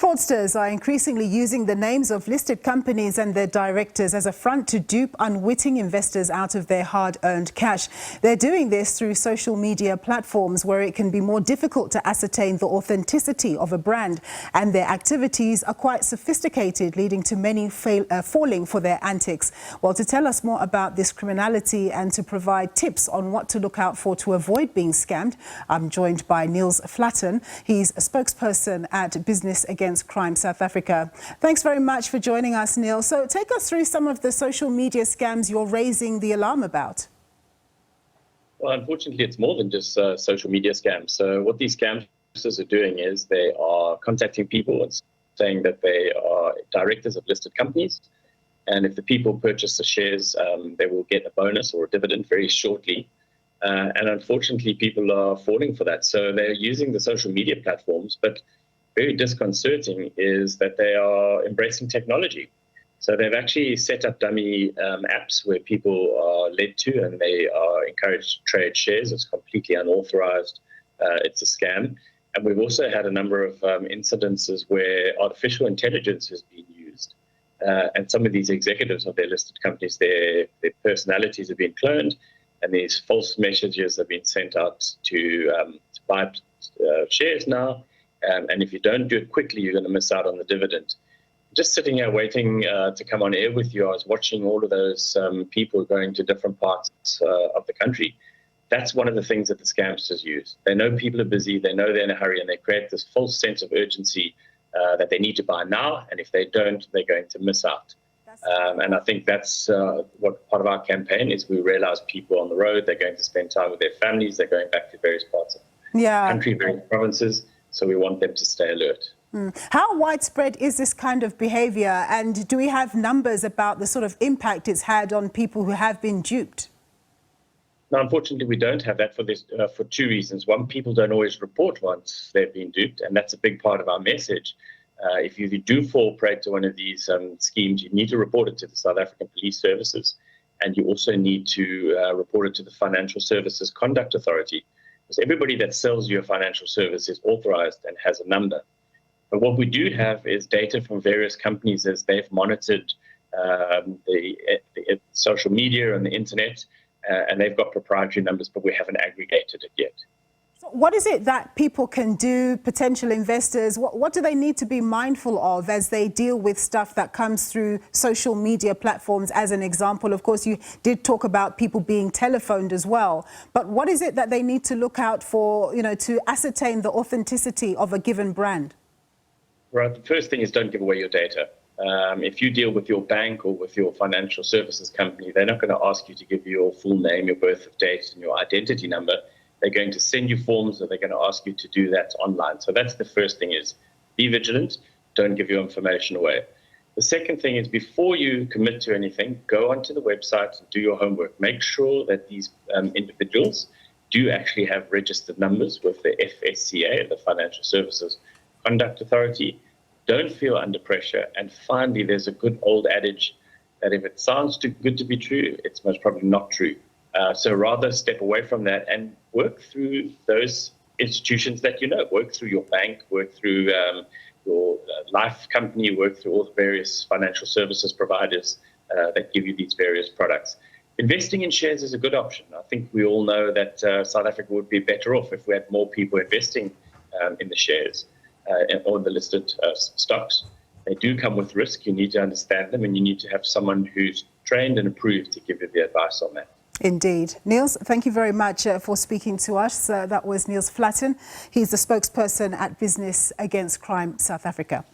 Fraudsters are increasingly using the names of listed companies and their directors as a front to dupe unwitting investors out of their hard-earned cash. They're doing this through social media platforms where it can be more difficult to ascertain the authenticity of a brand, and their activities are quite sophisticated, leading to many falling for their antics. Well, to tell us more about this criminality and to provide tips on what to look out for to avoid being scammed, I'm joined by Nils Flaatten. He's a spokesperson at Business Against Crime South Africa. Thanks very much for joining us, Neil. So take us through some of the social media scams you're raising the alarm about. Well, unfortunately, it's more than just social media scams. So what these scamsters are doing is they are contacting people and saying that they are directors of listed companies. And if the people purchase the shares, they will get a bonus or a dividend very shortly. And unfortunately, people are falling for that. So they're using the social media platforms, but very disconcerting is that they are embracing technology. So they've actually set up dummy apps where people are led to and they are encouraged to trade shares. It's completely unauthorized. It's a scam. And we've also had a number of incidences where artificial intelligence has been used. And some of these executives of their listed companies, their personalities have been cloned, and these false messages have been sent out to buy shares now. And if you don't do it quickly, you're going to miss out on the dividend. Just sitting here waiting to come on air with you, I was watching all of those people going to different parts of the country. That's one of the things that the scamsters use. They know people are busy, they know they're in a hurry, and they create this false sense of urgency that they need to buy now, and if they don't, they're going to miss out. And I think that's what part of our campaign is. We realize people on the road, they're going to spend time with their families, they're going back to various parts of the country, various provinces. So we want them to stay alert. How widespread is this kind of behavior, and do we have numbers about the sort of impact it's had on people who have been duped? No, unfortunately, we don't have that for two reasons. One, people don't always report once they've been duped, and that's a big part of our message. If you do fall prey to one of these schemes, you need to report it to the South African Police Services, and you also need to report it to the Financial Services Conduct Authority. Because everybody that sells you a financial service is authorized and has a number. But what we do have is data from various companies as they've monitored the social media and the internet, and they've got proprietary numbers, but we haven't aggregated it yet. So what is it that people can do, potential investors? What do they need to be mindful of as they deal with stuff that comes through social media platforms? As an example, of course, you did talk about people being telephoned as well. But what is it that they need to look out for, to ascertain the authenticity of a given brand? Right. The first thing is don't give away your data. If you deal with your bank or with your financial services company, they're not going to ask you to give your full name, your birth date, and your identity number. They're going to send you forms, or they're going to ask you to do that online. So that's the first thing, is be vigilant. Don't give your information away. The second thing is, before you commit to anything, go onto the website and do your homework. Make sure that these individuals do actually have registered numbers with the FSCA, the Financial Services Conduct Authority. Don't feel under pressure. And finally, there's a good old adage that if it sounds too good to be true, it's most probably not true. So rather step away from that and work through those institutions that you know. Work through your bank, work through your life company, work through all the various financial services providers that give you these various products. Investing in shares is a good option. I think we all know that South Africa would be better off if we had more people investing in the shares or in the listed stocks. They do come with risk. You need to understand them, and you need to have someone who's trained and approved to give you the advice on that. Indeed. Nils, thank you very much for speaking to us. That was Nils Flaatten. He's the spokesperson at Business Against Crime South Africa.